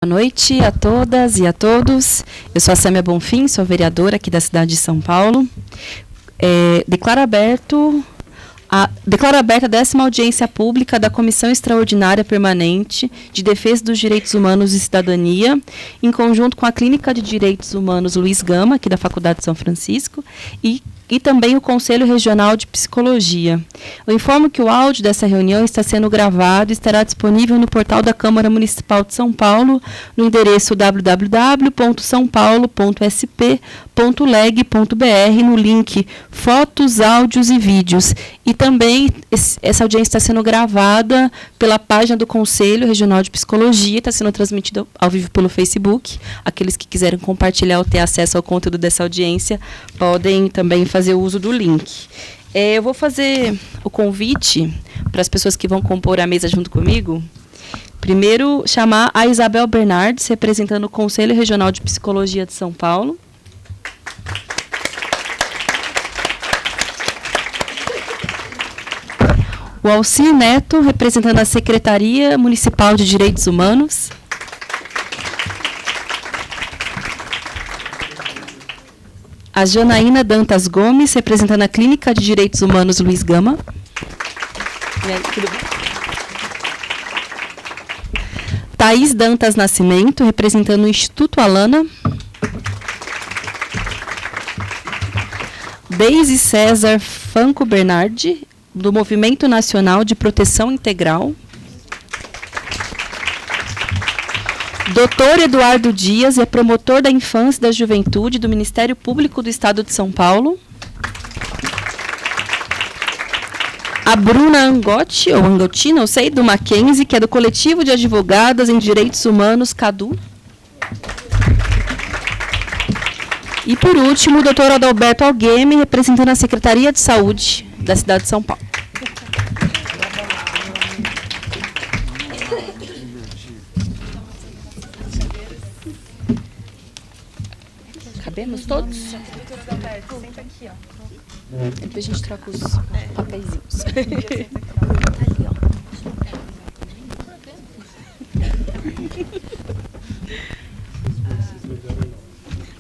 Boa noite a todas e a todos. Eu sou a Sâmia Bonfim, sou vereadora aqui da cidade de São Paulo. Declaro aberta a 10ª audiência pública da Comissão Extraordinária Permanente de Defesa dos Direitos Humanos e Cidadania, em conjunto com a Clínica de Direitos Humanos Luiz Gama, aqui da Faculdade de São Francisco, e também o Conselho Regional de Psicologia. Eu informo que o áudio dessa reunião está sendo gravado e estará disponível no portal da Câmara Municipal de São Paulo, no endereço www.saopaulo.sp.leg.br, no link Fotos, Áudios e Vídeos. E também essa audiência está sendo gravada pela página do Conselho Regional de Psicologia, está sendo transmitida ao vivo pelo Facebook. Aqueles que quiserem compartilhar ou ter acesso ao conteúdo dessa audiência podem também fazer uso do link. Eu vou fazer o convite para as pessoas que vão compor a mesa junto comigo. Primeiro, chamar a Isabel Bernardes, representando o Conselho Regional de Psicologia de São Paulo. O Alcir Neto, representando a Secretaria Municipal de Direitos Humanos. A Janaína Dantas Gomes, representando a Clínica de Direitos Humanos Luiz Gama. E aí, tudo bem? Thaís Dantas Nascimento, representando o Instituto Alana. Deise César Franco Bernardi, do Movimento Nacional de Proteção Integral. Doutor Eduardo Dias é promotor da Infância e da Juventude do Ministério Público do Estado de São Paulo. A Bruna Angotti, ou Angotti, não sei, do Mackenzie, que é do Coletivo de Advogadas em Direitos Humanos, CADU. E, por último, o doutor Adalberto Algueme, representando a Secretaria de Saúde da cidade de São Paulo. Cabemos todos? Doutora Adalberto, senta aqui, ó. Depois a gente troca os papeizinhos.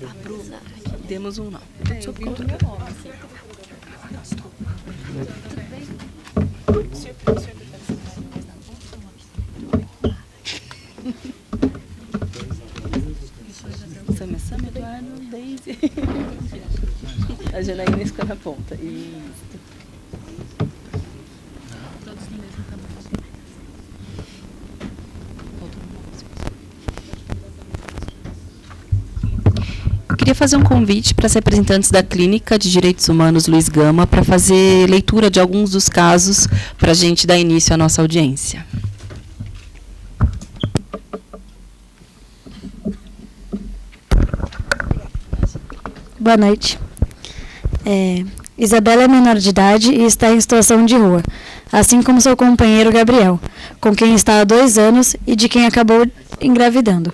A Bruna, temos um não. Eu vi o meu nome aqui. Tudo bem? O senhor prefere sentar mais na ponta ou aqui? Sâmia, Eduardo, Deise. A Janaína ficou na ponta. Isso. Todos no mesmo tamanho. Eu queria fazer um convite para as representantes da Clínica de Direitos Humanos Luiz Gama para fazer leitura de alguns dos casos para a gente dar início à nossa audiência. Boa noite. Isabela é menor de idade e está em situação de rua, assim como seu companheiro Gabriel, com quem está há 2 anos e de quem acabou engravidando.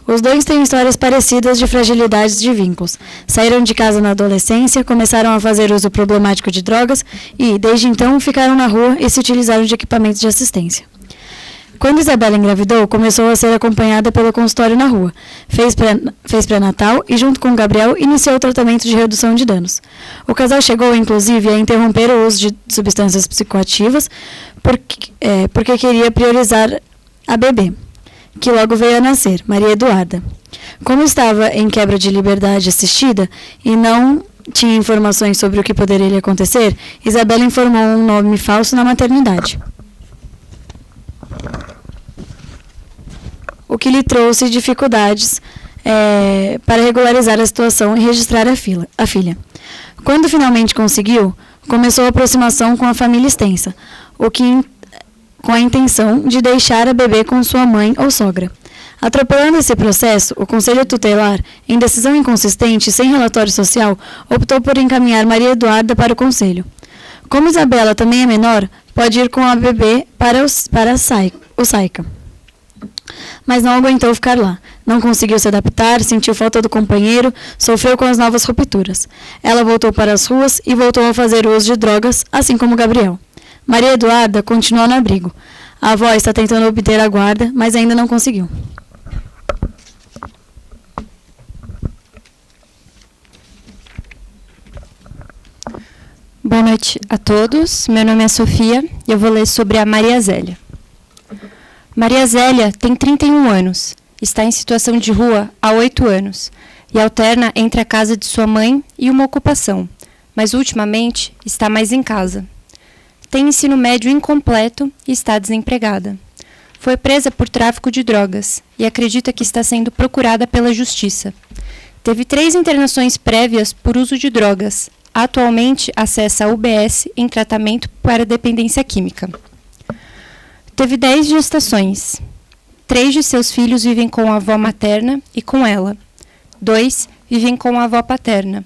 Os dois têm histórias parecidas de fragilidades de vínculos. Saíram de casa na adolescência, começaram a fazer uso problemático de drogas e, desde então, ficaram na rua e se utilizaram de equipamentos de assistência. Quando Isabela engravidou, começou a ser acompanhada pelo consultório na rua. Fez pré-natal e, junto com Gabriel, iniciou o tratamento de redução de danos. O casal chegou, inclusive, a interromper o uso de substâncias psicoativas porque queria priorizar a bebê, que logo veio a nascer, Maria Eduarda. Como estava em quebra de liberdade assistida e não tinha informações sobre o que poderia lhe acontecer, Isabela informou um nome falso na maternidade, o que lhe trouxe dificuldades para regularizar a situação e registrar a filha. Quando finalmente conseguiu, começou a aproximação com a família extensa, com a intenção de deixar a bebê com sua mãe ou sogra. Atropelando esse processo, o Conselho Tutelar, em decisão inconsistente e sem relatório social, optou por encaminhar Maria Eduarda para o Conselho. Como Isabela também é menor, pode ir com a bebê para o SAICA. Mas não aguentou ficar lá. Não conseguiu se adaptar, sentiu falta do companheiro, sofreu com as novas rupturas. Ela voltou para as ruas e voltou a fazer uso de drogas, assim como Gabriel. Maria Eduarda continua no abrigo. A avó está tentando obter a guarda, mas ainda não conseguiu. Boa noite a todos. Meu nome é Sofia e eu vou ler sobre a Maria Zélia. Maria Zélia tem 31 anos, está em situação de rua há 8 anos e alterna entre a casa de sua mãe e uma ocupação, mas ultimamente está mais em casa. Tem ensino médio incompleto e está desempregada. Foi presa por tráfico de drogas e acredita que está sendo procurada pela justiça. Teve 3 internações prévias por uso de drogas. Atualmente acessa a UBS em tratamento para dependência química. Teve 10 gestações. 3 de seus filhos vivem com a avó materna e com ela. 2 vivem com a avó paterna.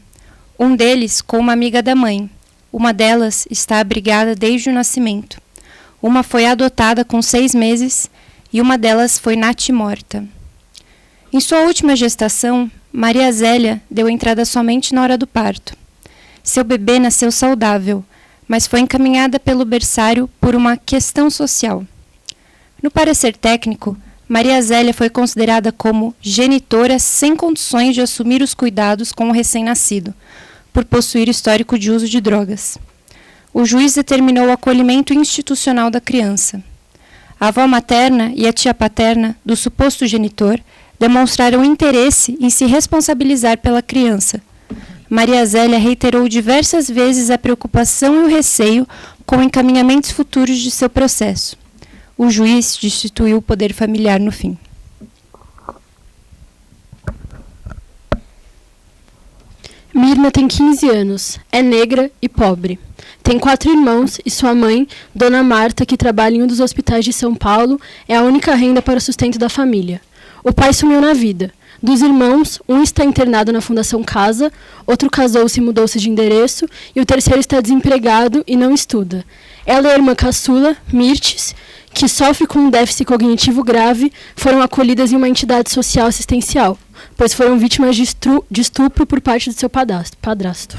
Um deles com uma amiga da mãe. Uma delas está abrigada desde o nascimento. Uma foi adotada com 6 meses e uma delas foi natimorta. Em sua última gestação, Maria Zélia deu entrada somente na hora do parto. Seu bebê nasceu saudável, mas foi encaminhada pelo berçário por uma questão social. No parecer técnico, Maria Zélia foi considerada como genitora sem condições de assumir os cuidados com o recém-nascido, por possuir histórico de uso de drogas. O juiz determinou o acolhimento institucional da criança. A avó materna e a tia paterna do suposto genitor demonstraram interesse em se responsabilizar pela criança. Maria Zélia reiterou diversas vezes a preocupação e o receio com encaminhamentos futuros de seu processo. O juiz destituiu o poder familiar no fim. Mirna tem 15 anos, é negra e pobre. Tem 4 irmãos e sua mãe, Dona Marta, que trabalha em um dos hospitais de São Paulo, é a única renda para o sustento da família. O pai sumiu na vida. Dos irmãos, um está internado na Fundação Casa, outro casou-se e mudou-se de endereço, e o terceiro está desempregado e não estuda. Ela e a irmã caçula, Mirtes, que sofre com um déficit cognitivo grave, foram acolhidas em uma entidade social assistencial, pois foram vítimas de estupro por parte do seu padrasto.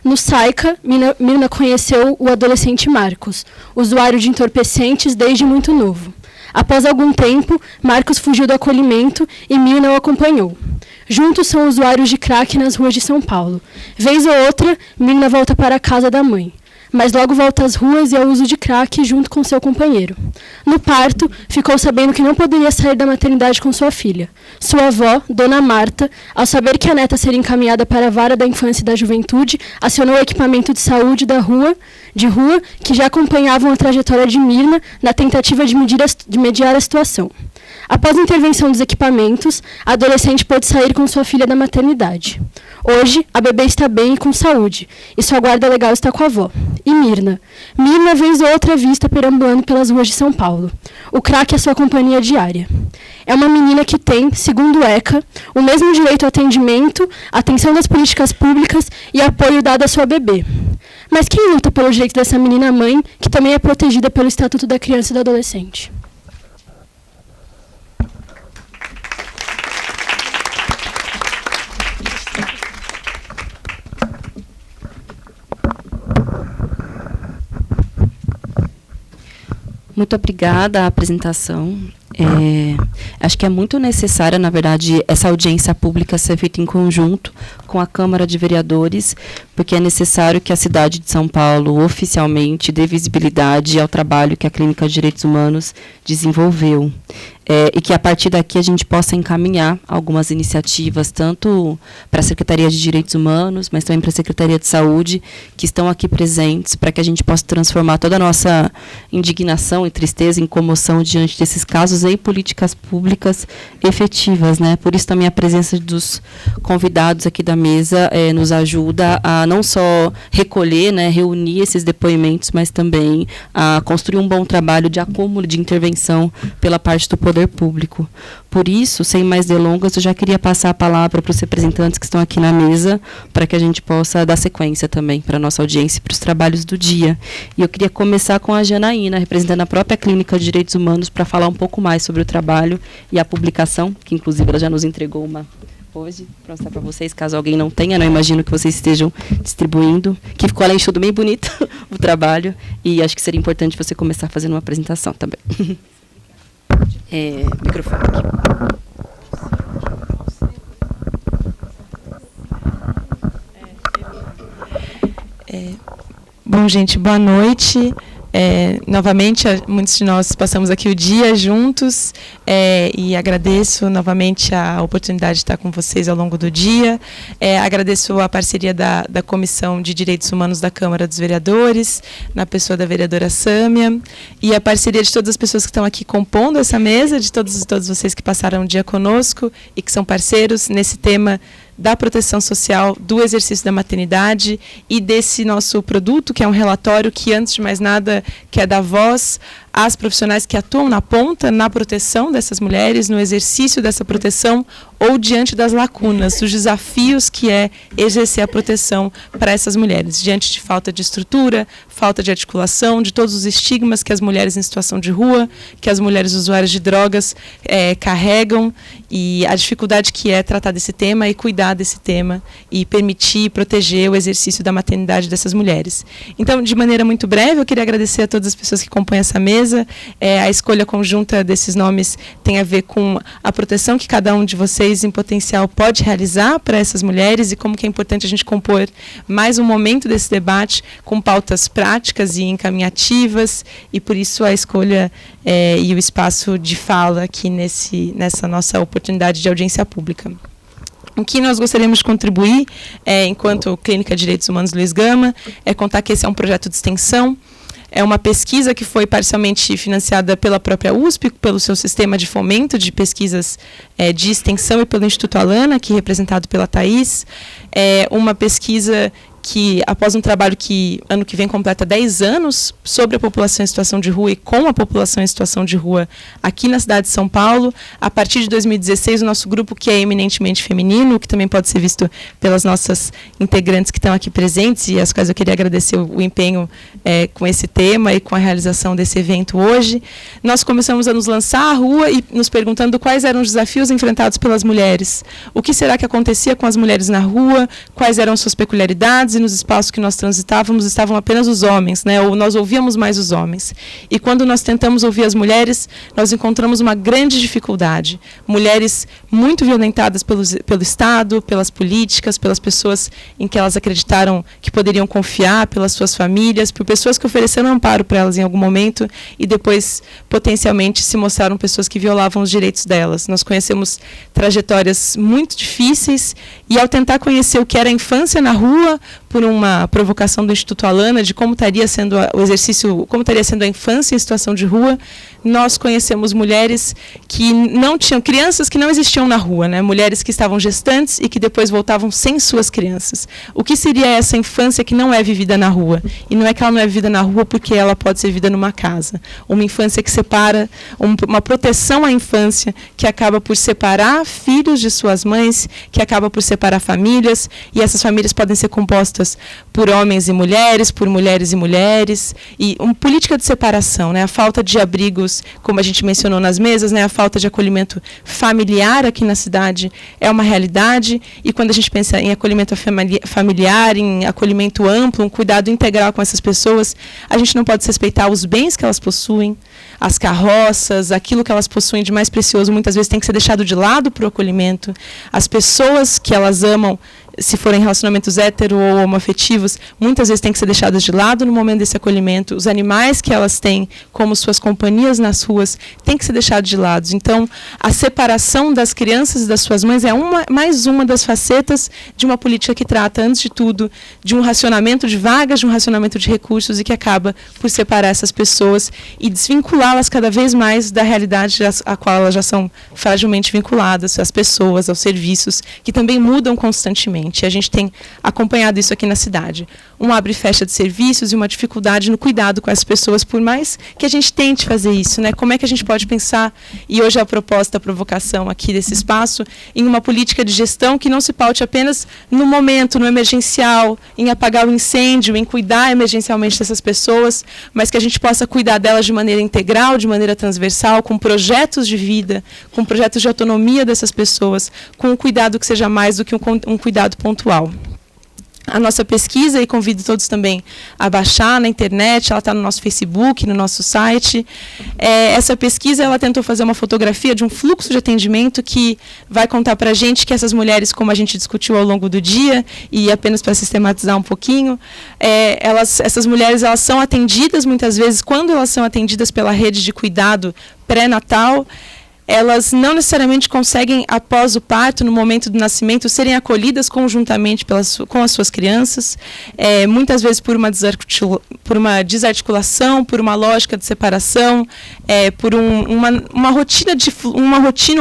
No SAICA, Mirna conheceu o adolescente Marcos, usuário de entorpecentes desde muito novo. Após algum tempo, Marcos fugiu do acolhimento e Mirna o acompanhou. Juntos são usuários de crack nas ruas de São Paulo. Vez ou outra, Mirna volta para a casa da mãe, mas logo volta às ruas e ao uso de crack junto com seu companheiro. No parto, ficou sabendo que não poderia sair da maternidade com sua filha. Sua avó, Dona Marta, ao saber que a neta seria encaminhada para a vara da infância e da juventude, acionou o equipamento de saúde de rua que já acompanhavam a trajetória de Mirna na tentativa de mediar a situação. Após a intervenção dos equipamentos, a adolescente pôde sair com sua filha da maternidade. Hoje, a bebê está bem e com saúde, e sua guarda legal está com a avó. E Mirna? Mirna, vez ou outra vista perambulando pelas ruas de São Paulo. O crack é sua companhia diária. É uma menina que tem, segundo o ECA, o mesmo direito ao atendimento, atenção das políticas públicas e apoio dado à sua bebê. Mas quem luta pelo direito dessa menina mãe, que também é protegida pelo Estatuto da Criança e do Adolescente? Muito obrigada a apresentação. Acho que é muito necessária, na verdade, essa audiência pública ser feita em conjunto com a Câmara de Vereadores, porque é necessário que a cidade de São Paulo oficialmente dê visibilidade ao trabalho que a Clínica de Direitos Humanos desenvolveu. E que a partir daqui a gente possa encaminhar algumas iniciativas, tanto para a Secretaria de Direitos Humanos, mas também para a Secretaria de Saúde, que estão aqui presentes, para que a gente possa transformar toda a nossa indignação e tristeza em comoção diante desses casos em políticas públicas efetivas, né? Por isso também a presença dos convidados aqui da mesa nos ajuda a não só recolher, né, reunir esses depoimentos, mas também a construir um bom trabalho de acúmulo de intervenção pela parte do poder público. Por isso, sem mais delongas, eu já queria passar a palavra para os representantes que estão aqui na mesa, para que a gente possa dar sequência também para a nossa audiência e para os trabalhos do dia. E eu queria começar com a Janaína, representando a própria Clínica de Direitos Humanos, para falar um pouco mais sobre o trabalho e a publicação, que inclusive ela já nos entregou uma hoje, para mostrar para vocês, caso alguém não tenha, não imagino que vocês estejam distribuindo, que ficou além de tudo bem bonito o trabalho, e acho que seria importante você começar fazendo uma apresentação também. Microfone aqui. Bom, gente, boa noite. Novamente, muitos de nós passamos aqui o dia juntos e agradeço novamente a oportunidade de estar com vocês ao longo do dia. Agradeço a parceria da Comissão de Direitos Humanos da Câmara dos Vereadores, na pessoa da vereadora Sâmia, e a parceria de todas as pessoas que estão aqui compondo essa mesa, de todos vocês que passaram o dia conosco e que são parceiros nesse tema da proteção social, do exercício da maternidade e desse nosso produto, que é um relatório que, antes de mais nada, quer dar voz às profissionais que atuam na ponta, na proteção dessas mulheres, no exercício dessa proteção ou diante das lacunas, dos desafios que é exercer a proteção para essas mulheres, diante de falta de estrutura, falta de articulação, de todos os estigmas que as mulheres em situação de rua, que as mulheres usuárias de drogas carregam, e a dificuldade que é tratar desse tema e cuidar desse tema e permitir e proteger o exercício da maternidade dessas mulheres. Então, de maneira muito breve, eu queria agradecer a todas as pessoas que compõem essa mesa. A escolha conjunta desses nomes tem a ver com a proteção que cada um de vocês, em potencial, pode realizar para essas mulheres e como que é importante a gente compor mais um momento desse debate com pautas práticas e encaminhativas, e por isso a escolha e o espaço de fala aqui nessa nossa oportunidade de audiência pública. O que nós gostaríamos de contribuir, enquanto Clínica de Direitos Humanos Luiz Gama, é contar que esse é um projeto de extensão. É uma pesquisa que foi parcialmente financiada pela própria USP, pelo seu sistema de fomento de pesquisas de extensão, e pelo Instituto Alana, aqui representado pela Thaís. É uma pesquisa que, após um trabalho que ano que vem completa 10 anos, sobre a população em situação de rua e com a população em situação de rua aqui na cidade de São Paulo, a partir de 2016, o nosso grupo, que é eminentemente feminino, que também pode ser visto pelas nossas integrantes que estão aqui presentes, e às quais eu queria agradecer o empenho com esse tema e com a realização desse evento hoje, nós começamos a nos lançar à rua e nos perguntando quais eram os desafios enfrentados pelas mulheres. O que será que acontecia com as mulheres na rua, quais eram suas peculiaridades, e nos espaços que nós transitávamos estavam apenas os homens, né? Ou nós ouvíamos mais os homens. E quando nós tentamos ouvir as mulheres, nós encontramos uma grande dificuldade. Mulheres muito violentadas pelo Estado, pelas políticas, pelas pessoas em que elas acreditaram que poderiam confiar, pelas suas famílias, por pessoas que ofereceram amparo para elas em algum momento e depois, potencialmente, se mostraram pessoas que violavam os direitos delas. Nós conhecemos trajetórias muito difíceis e, ao tentar conhecer o que era a infância na rua, por uma provocação do Instituto Alana de como estaria sendo o exercício, como estaria sendo a infância em situação de rua, nós conhecemos mulheres que não tinham, crianças que não existiam na rua, né? Mulheres que estavam gestantes e que depois voltavam sem suas crianças. O que seria essa infância que não é vivida na rua? E não é que ela não é vivida na rua porque ela pode ser vivida numa casa. Uma infância que separa, uma proteção à infância que acaba por separar filhos de suas mães, que acaba por separar famílias, e essas famílias podem ser compostas por homens e mulheres, por mulheres e mulheres, e uma política de separação, né? A falta de abrigos, como a gente mencionou nas mesas, né? A falta de acolhimento familiar aqui na cidade é uma realidade, e quando a gente pensa em acolhimento familiar, em acolhimento amplo, um cuidado integral com essas pessoas, a gente não pode respeitar os bens que elas possuem, as carroças, aquilo que elas possuem de mais precioso, muitas vezes tem que ser deixado de lado para o acolhimento. As pessoas que elas amam, se forem relacionamentos hétero ou homoafetivos, muitas vezes têm que ser deixadas de lado no momento desse acolhimento. Os animais que elas têm, como suas companhias nas ruas, têm que ser deixados de lado. Então, a separação das crianças e das suas mães é mais uma das facetas de uma política que trata, antes de tudo, de um racionamento de vagas, de um racionamento de recursos, e que acaba por separar essas pessoas e desvinculá-las cada vez mais da realidade a qual elas já são fragilmente vinculadas, às pessoas, aos serviços, que também mudam constantemente. A gente tem acompanhado isso aqui na cidade. Um abre e fecha de serviços e uma dificuldade no cuidado com essas pessoas, por mais que a gente tente fazer isso, né? Como é que a gente pode pensar, e hoje a proposta, a provocação aqui desse espaço, em uma política de gestão que não se paute apenas no momento, no emergencial, em apagar o incêndio, em cuidar emergencialmente dessas pessoas, mas que a gente possa cuidar delas de maneira integral, de maneira transversal, com projetos de vida, com projetos de autonomia dessas pessoas, com um cuidado que seja mais do que um cuidado pontual. a nossa pesquisa, e convido todos também a baixar na internet, ela está no nosso Facebook, no nosso site. Essa pesquisa, ela tentou fazer uma fotografia de um fluxo de atendimento que vai contar para a gente que essas mulheres, como a gente discutiu ao longo do dia, e apenas para sistematizar um pouquinho, essas mulheres, elas são atendidas muitas vezes, quando elas são atendidas pela rede de cuidado pré-natal, elas não necessariamente conseguem, após o parto, no momento do nascimento, serem acolhidas conjuntamente com as suas crianças, muitas vezes por uma desarticulação, por uma lógica de separação, por uma rotina,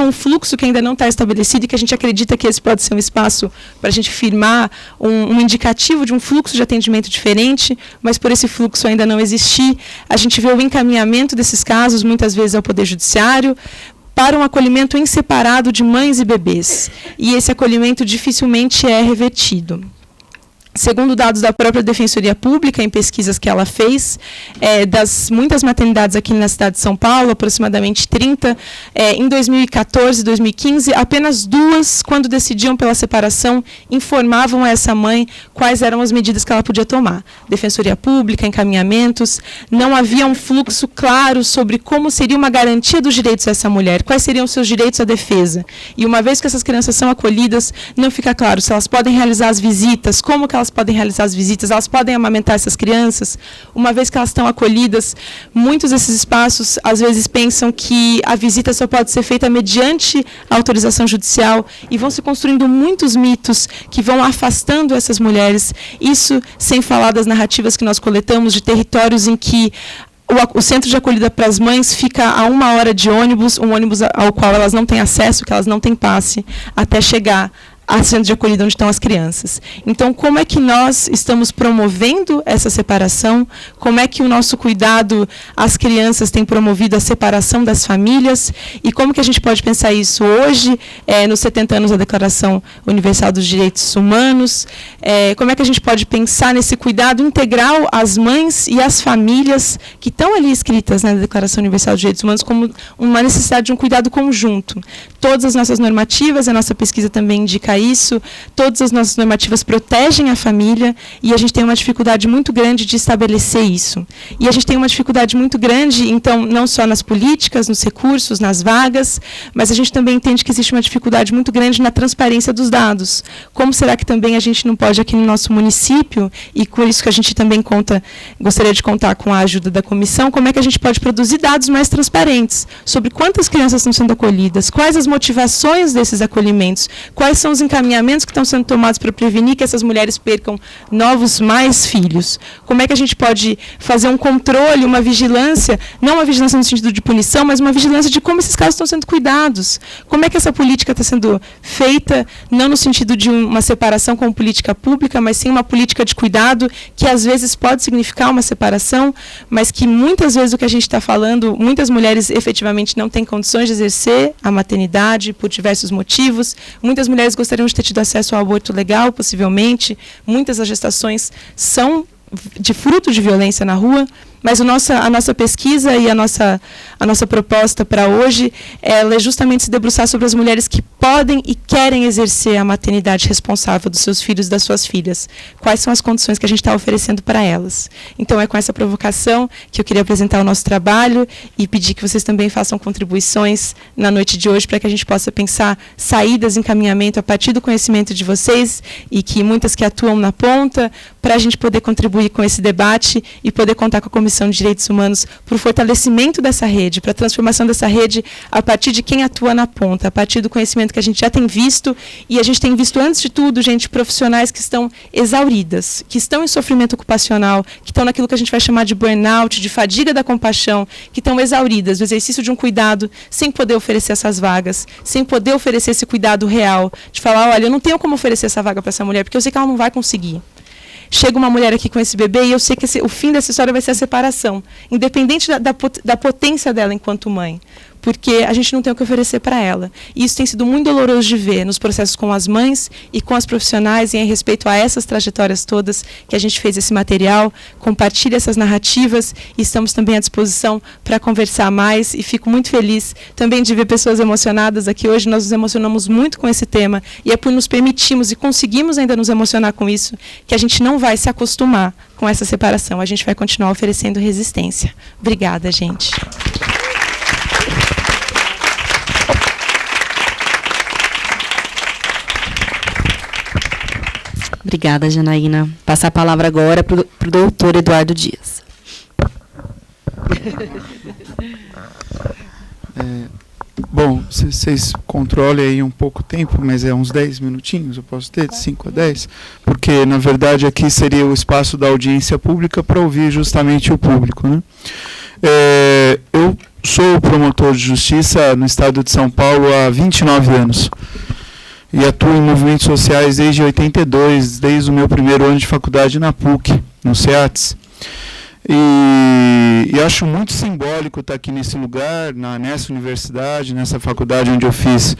um fluxo que ainda não está estabelecido, e que a gente acredita que esse pode ser um espaço para a gente firmar um indicativo de um fluxo de atendimento diferente, mas por esse fluxo ainda não existir, a gente vê o encaminhamento desses casos, muitas vezes ao Poder Judiciário, para um acolhimento em separado de mães e bebês. E esse acolhimento dificilmente é revertido. Segundo dados da própria Defensoria Pública, em pesquisas que ela fez, das muitas maternidades aqui na cidade de São Paulo, aproximadamente 30, em 2014 e 2015, apenas 2, quando decidiam pela separação, informavam a essa mãe quais eram as medidas que ela podia tomar. Defensoria Pública, encaminhamentos, não havia um fluxo claro sobre como seria uma garantia dos direitos dessa mulher, quais seriam os seus direitos à defesa. E uma vez que essas crianças são acolhidas, não fica claro se elas podem realizar as visitas, como que elas podem realizar as visitas, elas podem amamentar essas crianças. Uma vez que elas estão acolhidas, muitos desses espaços, às vezes, pensam que a visita só pode ser feita mediante a autorização judicial, e vão se construindo muitos mitos que vão afastando essas mulheres. Isso sem falar das narrativas que nós coletamos de territórios em que o centro de acolhida para as mães fica a 1 hora de ônibus, um ônibus ao qual elas não têm acesso, que elas não têm passe, até chegar a centro de acolhida onde estão as crianças. Então, como é que nós estamos promovendo essa separação? Como é que o nosso cuidado às crianças tem promovido a separação das famílias? E como que a gente pode pensar isso hoje, nos 70 anos da Declaração Universal dos Direitos Humanos? Como é que a gente pode pensar nesse cuidado integral às mães e às famílias que estão ali escritas, né, na Declaração Universal dos Direitos Humanos, como uma necessidade de um cuidado conjunto? Todas as nossas normativas, a nossa pesquisa também indica isso, todas as nossas normativas protegem a família, e a gente tem uma dificuldade muito grande de estabelecer isso. E a gente tem uma dificuldade muito grande, então, não só nas políticas, nos recursos, nas vagas, mas a gente também entende que existe uma dificuldade muito grande na transparência dos dados. Como será que também a gente não pode, aqui no nosso município, e com isso que a gente também gostaria de contar com a ajuda da comissão, como é que a gente pode produzir dados mais transparentes sobre quantas crianças estão sendo acolhidas, quais as motivações desses acolhimentos, quais são os encaminhamentos que estão sendo tomados para prevenir que essas mulheres percam mais filhos. Como é que a gente pode fazer um controle, uma vigilância, não uma vigilância no sentido de punição, mas uma vigilância de como esses casos estão sendo cuidados. Como é que essa política está sendo feita, não no sentido de uma separação como política pública, mas sim uma política de cuidado, que às vezes pode significar uma separação, mas que muitas vezes o que a gente está falando, muitas mulheres efetivamente não têm condições de exercer a maternidade por diversos motivos. Muitas mulheres gostariam de ter tido acesso ao aborto legal, possivelmente. Muitas das gestações são de fruto de violência na rua, mas a nossa pesquisa e a nossa proposta para hoje ela é justamente se debruçar sobre as mulheres que podem e querem exercer a maternidade responsável dos seus filhos e das suas filhas. Quais são as condições que a gente está oferecendo para elas? Então, é com essa provocação que eu queria apresentar o nosso trabalho e pedir que vocês também façam contribuições na noite de hoje para que a gente possa pensar saídas, encaminhamento a partir do conhecimento de vocês, e que muitas que atuam na ponta, para a gente poder contribuir com esse debate e poder contar com a Comissão de Direitos Humanos para o fortalecimento dessa rede, para a transformação dessa rede a partir de quem atua na ponta, a partir do conhecimento que a gente já tem visto, e a gente tem visto, antes de tudo, profissionais que estão exauridas, que estão em sofrimento ocupacional, que estão naquilo que a gente vai chamar de burnout, de fadiga da compaixão, que estão exauridas do exercício de um cuidado, sem poder oferecer essas vagas, sem poder oferecer esse cuidado real, de falar, olha, eu não tenho como oferecer essa vaga para essa mulher, porque eu sei que ela não vai conseguir. Chega uma mulher aqui com esse bebê e eu sei que o fim dessa história vai ser a separação, independente da potência dela enquanto mãe. porque a gente não tem o que oferecer para ela. E isso tem sido muito doloroso de ver nos processos com as mães e com as profissionais, e em respeito a essas trajetórias todas que a gente fez esse material, compartilha essas narrativas, e estamos também à disposição para conversar mais, e fico muito feliz também de ver pessoas emocionadas aqui hoje. Nós nos emocionamos muito com esse tema, e é por nos permitirmos e conseguimos ainda nos emocionar com isso, que a gente não vai se acostumar com essa separação, a gente vai continuar oferecendo resistência. Obrigada, gente. Obrigada, Janaína. Passar a palavra agora para o doutor Eduardo Dias. Bom, vocês controlem aí um pouco o tempo, mas é uns 10 minutinhos, eu posso ter, de 5 a 10? Porque, na verdade, aqui seria o espaço da audiência pública para ouvir justamente o público, né? Eu sou promotor de justiça no estado de São Paulo há 29 anos. E atuo em movimentos sociais desde 82, desde o meu primeiro ano de faculdade na PUC, no CEATS. E acho muito simbólico estar aqui nesse lugar, nessa universidade, nessa faculdade onde eu fiz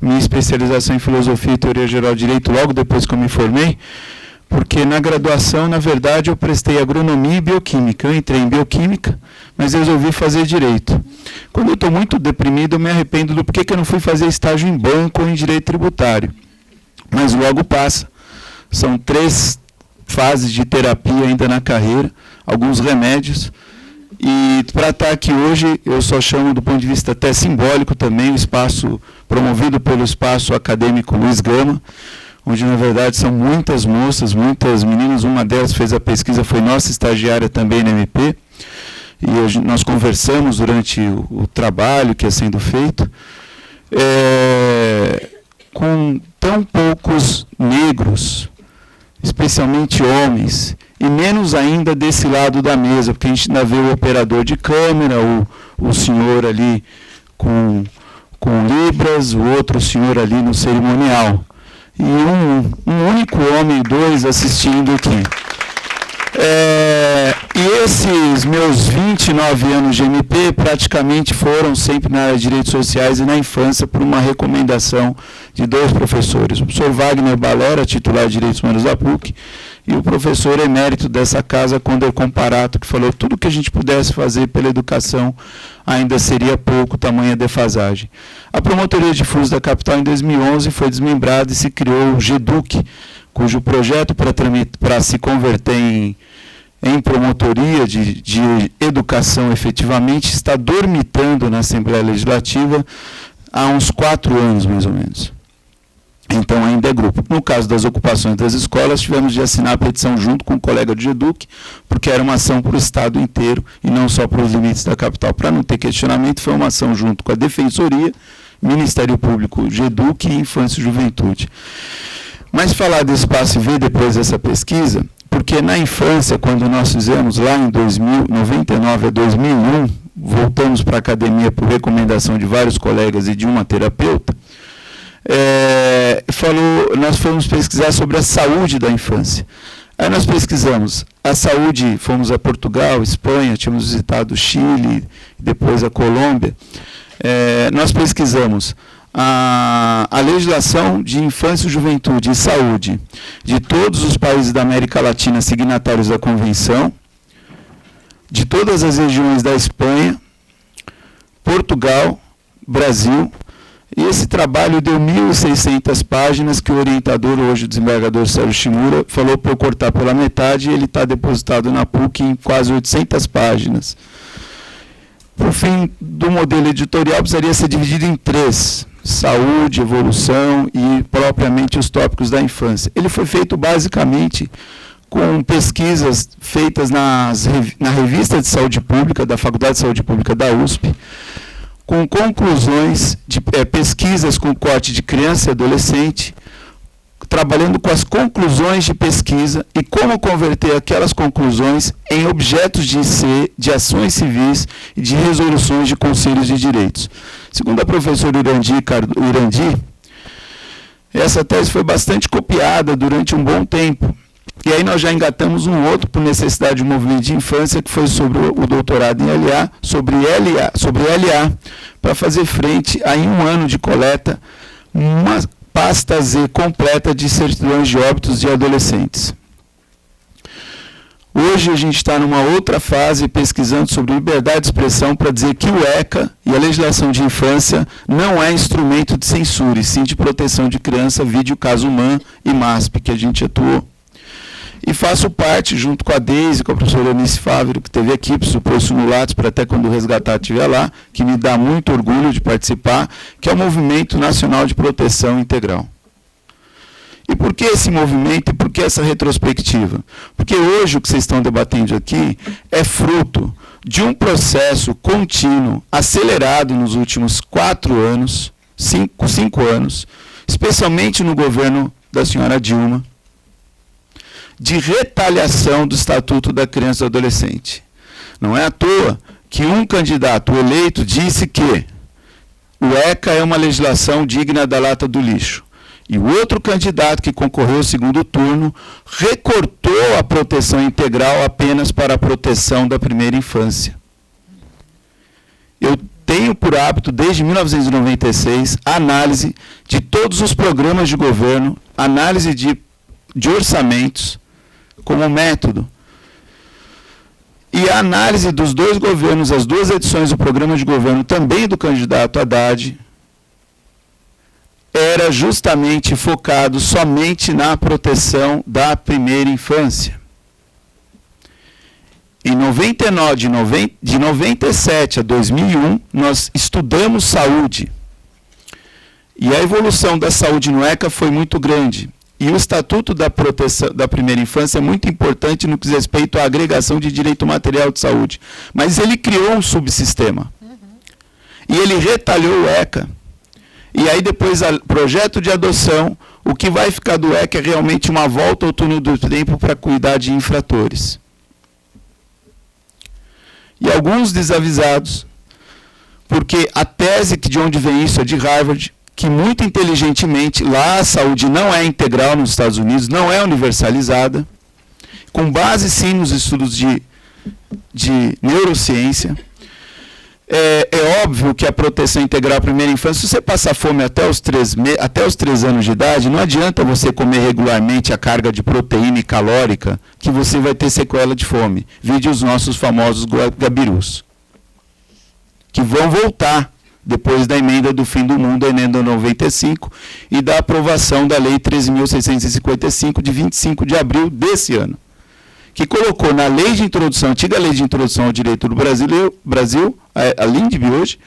minha especialização em Filosofia e Teoria Geral de Direito logo depois que eu me formei, porque na graduação, na verdade, eu prestei agronomia e bioquímica. Eu entrei em bioquímica, mas resolvi fazer direito. Quando eu estou muito deprimido, eu me arrependo do porquê que eu não fui fazer estágio em banco ou em direito tributário. Mas logo passa. São 3 fases de terapia ainda na carreira, alguns remédios. E para estar aqui hoje, eu só chamo do ponto de vista até simbólico também, o espaço promovido pelo Espaço Acadêmico Luiz Gama, onde na verdade são muitas moças, muitas meninas, uma delas fez a pesquisa, foi nossa estagiária também na MP, e nós conversamos durante o trabalho que é sendo feito, com tão poucos negros, especialmente homens, e menos ainda desse lado da mesa, porque a gente ainda vê o operador de câmera, o senhor ali com libras, o outro senhor ali no cerimonial. E um único homem, 2 assistindo aqui. E esses meus 29 anos de MP praticamente foram sempre na área de direitos sociais e na infância por uma recomendação de 2 professores. O professor Wagner Balera, titular de Direitos Humanos da PUC, e o professor emérito dessa casa, Conder Comparato, que falou tudo que a gente pudesse fazer pela educação ainda seria pouco, tamanha defasagem. A Promotoria de Furos da Capital, em 2011, foi desmembrada e se criou o GEDUC, cujo projeto para se converter em promotoria de educação efetivamente está dormitando na Assembleia Legislativa há uns 4 anos, mais ou menos. Então ainda é grupo. No caso das ocupações das escolas, tivemos de assinar a petição junto com o colega do GEDUC, porque era uma ação para o Estado inteiro e não só para os limites da capital. Para não ter questionamento, foi uma ação junto com a Defensoria, Ministério Público, GEDUC e Infância e Juventude. Mas falar do Espaço IV depois dessa pesquisa, porque na infância, quando nós fizemos lá em 99 a 2001, voltamos para a academia por recomendação de vários colegas e de uma terapeuta, nós fomos pesquisar sobre a saúde da infância. Aí nós pesquisamos a saúde, fomos a Portugal, Espanha, tínhamos visitado o Chile, depois a Colômbia. Nós pesquisamos a legislação de infância, juventude e saúde de todos os países da América Latina signatários da Convenção, de todas as regiões da Espanha, Portugal, Brasil. E esse trabalho deu 1.600 páginas, que o orientador, hoje o desembargador Sérgio Shimura, falou para eu cortar pela metade, e ele está depositado na PUC em quase 800 páginas. Por fim, do modelo editorial precisaria ser dividido em 3, saúde, evolução e propriamente os tópicos da infância. Ele foi feito basicamente com pesquisas feitas na Revista de Saúde Pública, da Faculdade de Saúde Pública da USP, com conclusões de pesquisas com corte de criança e adolescente, trabalhando com as conclusões de pesquisa e como converter aquelas conclusões em objetos de ações civis e de resoluções de conselhos de direitos. Segundo a professora Irandi, essa tese foi bastante copiada durante um bom tempo, E aí nós já engatamos um outro por necessidade de um movimento de infância, que foi sobre o doutorado em LA, sobre LA, para fazer frente a, em um ano de coleta, uma pasta Z completa de certidões de óbitos de adolescentes. Hoje a gente está numa outra fase pesquisando sobre liberdade de expressão para dizer que o ECA e a legislação de infância não é instrumento de censura, e sim de proteção de criança, vide o caso MAN e MASP, que a gente atuou. E faço parte, junto com a Deise, com a professora Eunice Fávero, que esteve aqui, pressuposto no Lattes, para até quando o resgatar estiver lá, que me dá muito orgulho de participar, que é o Movimento Nacional de Proteção Integral. E por que esse movimento e por que essa retrospectiva? Porque hoje o que vocês estão debatendo aqui é fruto de um processo contínuo, acelerado nos últimos 4 anos, 5 anos, especialmente no governo da senhora Dilma, de retaliação do Estatuto da Criança e do Adolescente. Não é à toa que um candidato eleito disse que o ECA é uma legislação digna da lata do lixo. E o outro candidato que concorreu ao segundo turno recortou a proteção integral apenas para a proteção da primeira infância. Eu tenho por hábito, desde 1996, a análise de todos os programas de governo, análise de orçamentos, como método. E a análise dos 2 governos, as 2 edições do programa de governo, também do candidato Haddad, era justamente focado somente na proteção da primeira infância. Em 97 a 2001, nós estudamos saúde. E a evolução da saúde no ECA foi muito grande. E o Estatuto da Proteção da Primeira Infância é muito importante no que diz respeito à agregação de direito material de saúde. Mas ele criou um subsistema. E ele retalhou o ECA. E aí depois, o projeto de adoção, o que vai ficar do ECA é realmente uma volta ao túnel do tempo para cuidar de infratores. E alguns desavisados, porque a tese de onde vem isso é de Harvard, que muito inteligentemente, lá a saúde não é integral nos Estados Unidos, não é universalizada, com base sim nos estudos de neurociência. É óbvio que a proteção integral à primeira infância, se você passar fome até os 3 anos de idade, não adianta você comer regularmente a carga de proteína e calórica, que você vai ter sequela de fome. Vide os nossos famosos gabirus, que vão voltar depois da emenda do fim do mundo, a emenda 95, e da aprovação da Lei 13.655, de 25 de abril desse ano, que colocou na lei de introdução, antiga lei de introdução ao direito do Brasil, a LINDB hoje,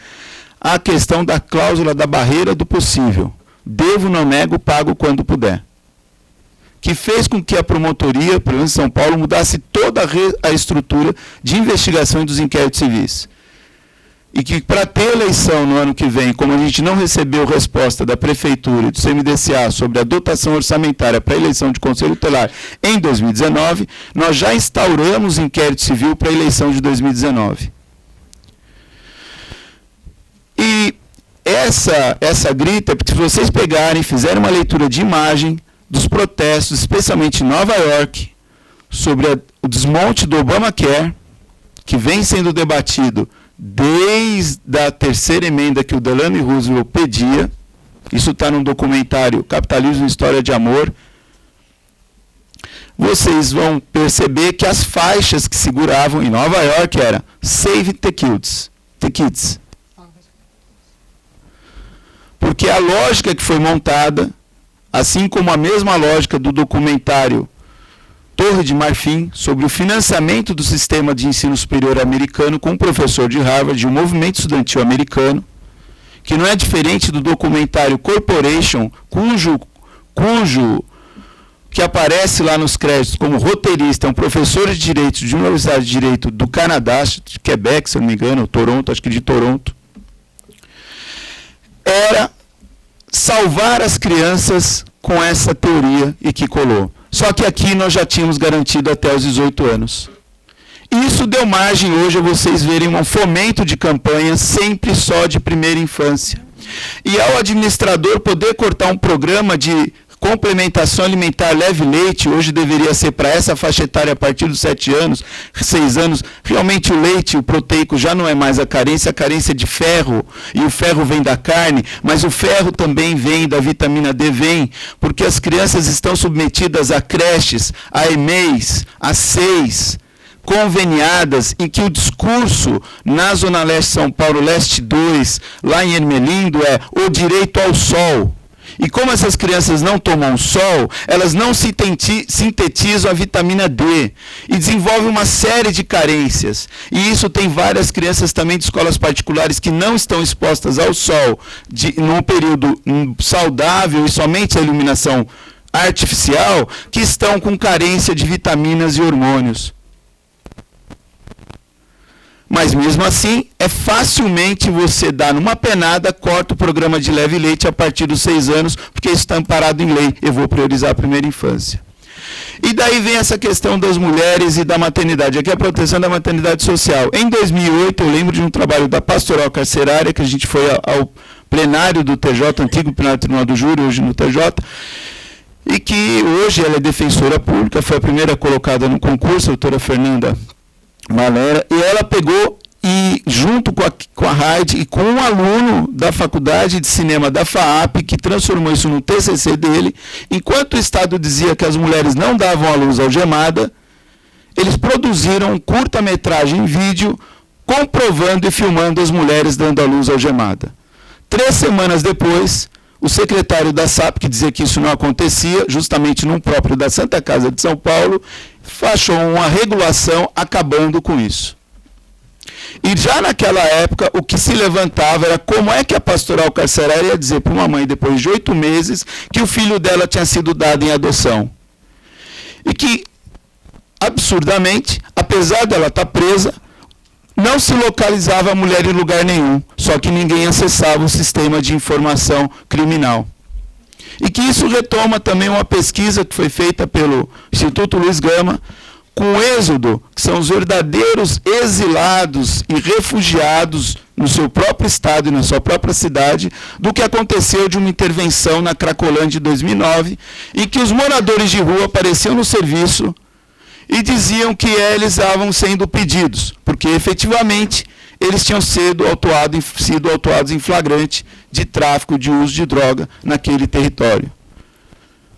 a questão da cláusula da barreira do possível. Devo, não nego, pago quando puder. Que fez com que a promotoria, pelo menos em São Paulo, mudasse toda a estrutura de investigação e dos inquéritos civis. E que para ter eleição no ano que vem, como a gente não recebeu resposta da Prefeitura e do CMDCA sobre a dotação orçamentária para a eleição de Conselho Tutelar em 2019, nós já instauramos inquérito civil para a eleição de 2019. E essa grita, porque se vocês pegarem e fizerem uma leitura de imagem dos protestos, especialmente em Nova York, sobre o desmonte do Obamacare, que vem sendo debatido desde a 3ª emenda que o Delano Roosevelt pedia, isso está num documentário Capitalismo e História de Amor, vocês vão perceber que as faixas que seguravam em Nova York era Save the Kids. Porque a lógica que foi montada, assim como a mesma lógica do documentário Torre de Marfim, sobre o financiamento do sistema de ensino superior americano, com um professor de Harvard, de um movimento estudantil americano, que não é diferente do documentário Corporation, cujo que aparece lá nos créditos como roteirista, é um professor de direito de uma universidade de direito do Canadá, de Quebec, se eu não me engano, ou Toronto, acho que de Toronto, era salvar as crianças com essa teoria e que colou. Só que aqui nós já tínhamos garantido até os 18 anos. Isso deu margem hoje a vocês verem um fomento de campanha sempre só de primeira infância. E ao administrador poder cortar um programa de complementação alimentar leve leite, hoje deveria ser para essa faixa etária a partir dos 7 anos, 6 anos. Realmente o leite, o proteico, já não é mais a carência de ferro, e o ferro vem da carne, mas o ferro também vem da vitamina D, vem, porque as crianças estão submetidas a creches, a EMEIs, a SEIs, conveniadas, em que o discurso na Zona Leste de São Paulo, Leste 2, lá em Ermelindo, é o direito ao sol. E como essas crianças não tomam sol, elas não sintetizam a vitamina D e desenvolvem uma série de carências. E isso tem várias crianças também de escolas particulares que não estão expostas ao sol num período saudável e somente a iluminação artificial, que estão com carência de vitaminas e hormônios. Mas mesmo assim, é facilmente você dar numa penada, corta o programa de leve leite a partir dos 6 anos, porque isso está amparado em lei. Eu vou priorizar a primeira infância. E daí vem essa questão das mulheres e da maternidade. Aqui é a proteção da maternidade social. Em 2008, eu lembro de um trabalho da Pastoral Carcerária, que a gente foi ao plenário do TJ, antigo plenário do Tribunal do Júri, hoje no TJ, e que hoje ela é defensora pública, foi a primeira colocada no concurso, a doutora Fernanda Malera, e ela pegou e junto com a RAID e com um aluno da Faculdade de Cinema da FAAP, que transformou isso no TCC dele, enquanto o Estado dizia que as mulheres não davam à luz algemada, eles produziram um curta-metragem em vídeo comprovando e filmando as mulheres dando à luz algemada. 3 semanas depois, o secretário da SAP, que dizia que isso não acontecia, justamente num próprio da Santa Casa de São Paulo, achou uma regulação acabando com isso. E já naquela época, o que se levantava era como é que a pastoral carcerária ia dizer para uma mãe, depois de 8 meses, que o filho dela tinha sido dado em adoção. E que, absurdamente, apesar dela estar presa, não se localizava a mulher em lugar nenhum, só que ninguém acessava o sistema de informação criminal. E que isso retoma também uma pesquisa que foi feita pelo Instituto Luiz Gama, com o êxodo, que são os verdadeiros exilados e refugiados no seu próprio estado e na sua própria cidade, do que aconteceu de uma intervenção na Cracolândia de 2009, em que os moradores de rua apareciam no serviço e diziam que eles estavam sendo pedidos, porque efetivamente eles tinham sido autuados em flagrante de tráfico, de uso de droga naquele território.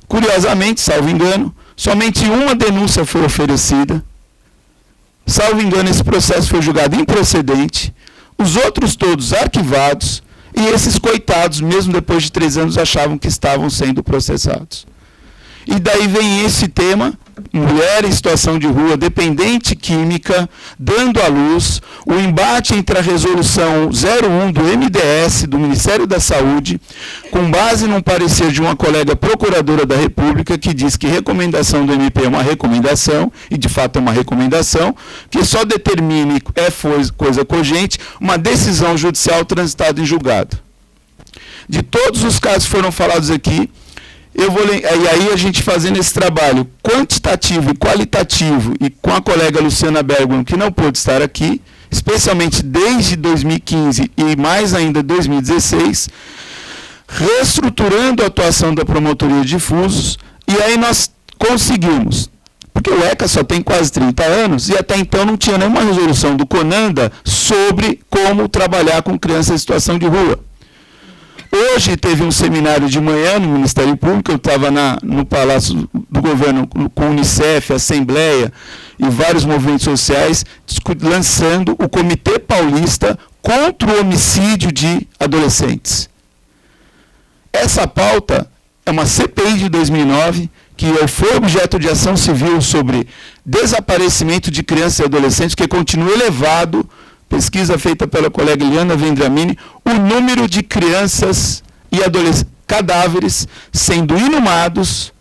Curiosamente, salvo engano, somente uma denúncia foi oferecida. Salvo engano, esse processo foi julgado improcedente, os outros todos arquivados, e esses coitados, mesmo depois de 3 anos, achavam que estavam sendo processados. E daí vem esse tema, mulher em situação de rua, dependente química, dando à luz, o embate entre a resolução 01 do MDS, do Ministério da Saúde, com base num parecer de uma colega procuradora da República, que diz que recomendação do MP é uma recomendação, e de fato é uma recomendação, que só determine, coisa cogente, uma decisão judicial transitada em julgado. De todos os casos que foram falados aqui, e aí a gente fazendo esse trabalho quantitativo e qualitativo, e com a colega Luciana Bergman, que não pôde estar aqui, especialmente desde 2015 e mais ainda 2016, reestruturando a atuação da promotoria de difusos, e aí nós conseguimos, porque o ECA só tem quase 30 anos, e até então não tinha nenhuma resolução do CONANDA sobre como trabalhar com crianças em situação de rua. Hoje teve um seminário de manhã no Ministério Público, eu estava no Palácio do Governo com a Unicef, a Assembleia e vários movimentos sociais, lançando o Comitê Paulista contra o homicídio de adolescentes. Essa pauta é uma CPI de 2009, que foi objeto de ação civil sobre desaparecimento de crianças e adolescentes, que continua elevado. Pesquisa feita pela colega Eliana Vendramini, o número de crianças e cadáveres sendo inumados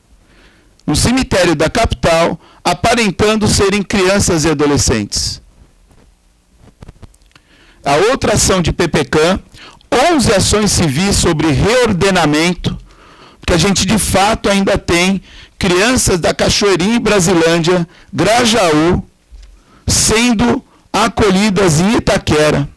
no cemitério da capital, aparentando serem crianças e adolescentes. A outra ação de PPCAM, 11 ações civis sobre reordenamento, porque a gente de fato ainda tem crianças da Cachoeirinha e Brasilândia, Grajaú, sendo acolhidas em Itaquera,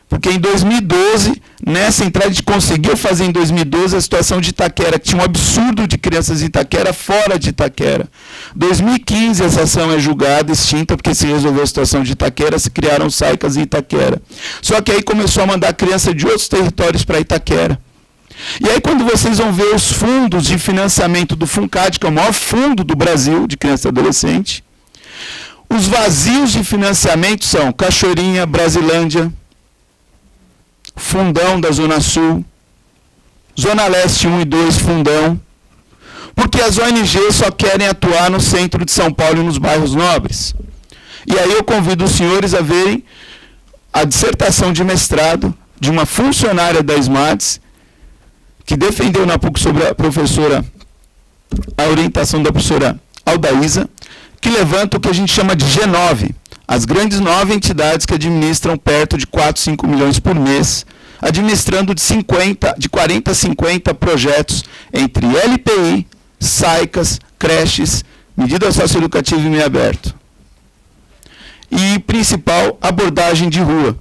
porque em 2012 Nessa entrada, a gente conseguiu fazer em 2012 a situação de Itaquera, que tinha um absurdo de crianças em Itaquera, fora de Itaquera. 2015, essa ação é julgada, extinta, porque se resolveu a situação de Itaquera, se criaram SAICAs em Itaquera. Só que aí começou a mandar criança de outros territórios para Itaquera. E aí, quando vocês vão ver os fundos de financiamento do FUNCAD, que é o maior fundo do Brasil de criança e adolescente, os vazios de financiamento são Cachoeirinha, Brasilândia, Fundão da Zona Sul, Zona Leste 1 e 2, Fundão, porque as ONGs só querem atuar no centro de São Paulo e nos bairros nobres. E aí eu convido os senhores a verem a dissertação de mestrado de uma funcionária da SMARTS, que defendeu na PUC sobre a orientação da professora Aldaísa, que levanta o que a gente chama de G9, as grandes 9 entidades que administram perto de 4, 5 milhões por mês, administrando de 40 a 50 projetos entre LPI, SAICAs, creches, medida socioeducativa em meio aberto. E principal, abordagem de rua.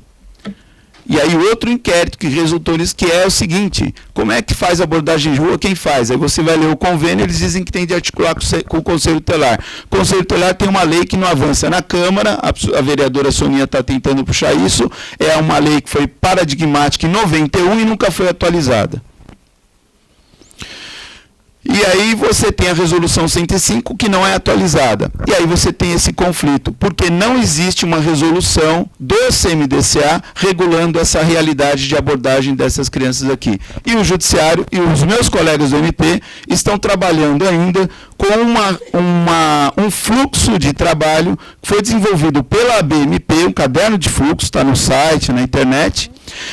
E aí outro inquérito que resultou nisso, que é o seguinte: como é que faz a abordagem de rua? Quem faz? Aí você vai ler o convênio, eles dizem que tem de articular com o Conselho Tutelar. O Conselho Tutelar tem uma lei que não avança na Câmara, a vereadora Soninha está tentando puxar isso, é uma lei que foi paradigmática em 91 e nunca foi atualizada. E aí você tem a resolução 105 que não é atualizada. E aí você tem esse conflito, porque não existe uma resolução do CMDCA regulando essa realidade de abordagem dessas crianças aqui. E o Judiciário e os meus colegas do MP estão trabalhando ainda com um fluxo de trabalho que foi desenvolvido pela ABMP, um caderno de fluxo, está no site, na internet,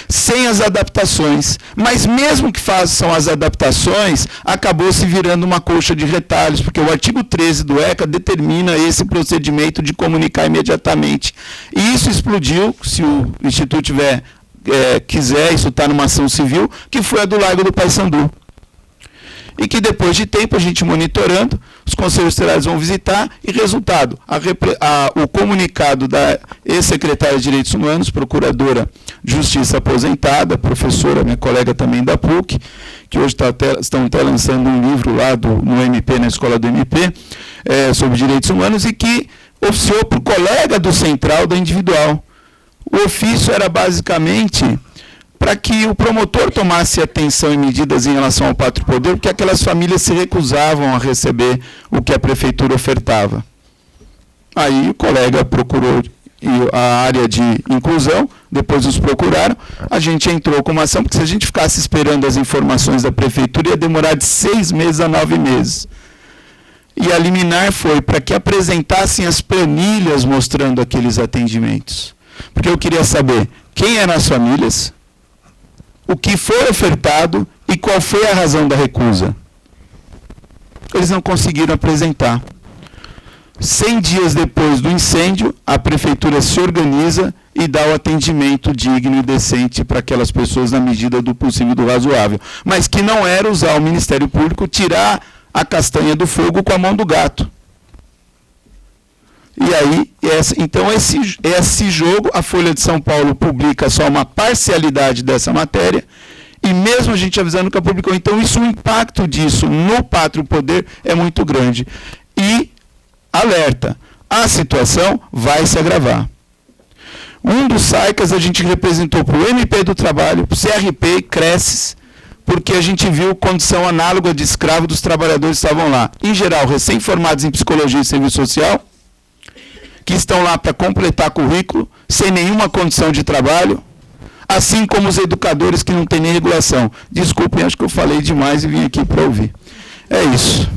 sem as adaptações. Mas mesmo que façam as adaptações, acabou se virando uma colcha de retalhos, porque o artigo 13 do ECA determina esse procedimento de comunicar imediatamente. E isso explodiu, se o Instituto quiser, isso está numa ação civil, que foi a do Largo do Paissandu. E que depois de tempo, a gente monitorando, os conselhos tutelares vão visitar e, resultado, o comunicado da ex-secretária de Direitos Humanos, procuradora de Justiça aposentada, professora, minha colega também da PUC, que hoje estão até lançando um livro lá no MP, na escola do MP, sobre direitos humanos, e que oficiou para o colega do Central da Individual. O ofício era basicamente para que o promotor tomasse atenção e medidas em relação ao pátrio poder, porque aquelas famílias se recusavam a receber o que a prefeitura ofertava. Aí o colega procurou a área de inclusão, depois os procuraram, a gente entrou com uma ação, porque se a gente ficasse esperando as informações da prefeitura, ia demorar de 6 meses a 9 meses. E a liminar foi para que apresentassem as planilhas mostrando aqueles atendimentos. Porque eu queria saber quem eram as famílias, o que foi ofertado e qual foi a razão da recusa. Eles não conseguiram apresentar. 100 dias depois do incêndio, a prefeitura se organiza e dá o atendimento digno e decente para aquelas pessoas na medida do possível e do razoável. Mas que não era usar o Ministério Público, tirar a castanha do fogo com a mão do gato. E aí, então esse jogo, a Folha de São Paulo publica só uma parcialidade dessa matéria, e mesmo a gente avisando que a publicou, então o impacto disso no pátrio poder é muito grande. E, alerta, a situação vai se agravar. Um dos SAICAs a gente representou para o MP do Trabalho, para o CRP, Creces, porque a gente viu condição análoga de escravo dos trabalhadores que estavam lá. Em geral, recém-formados em psicologia e serviço social, que estão lá para completar currículo, sem nenhuma condição de trabalho, assim como os educadores que não têm nem regulação. Desculpem, acho que eu falei demais e vim aqui para ouvir. É isso.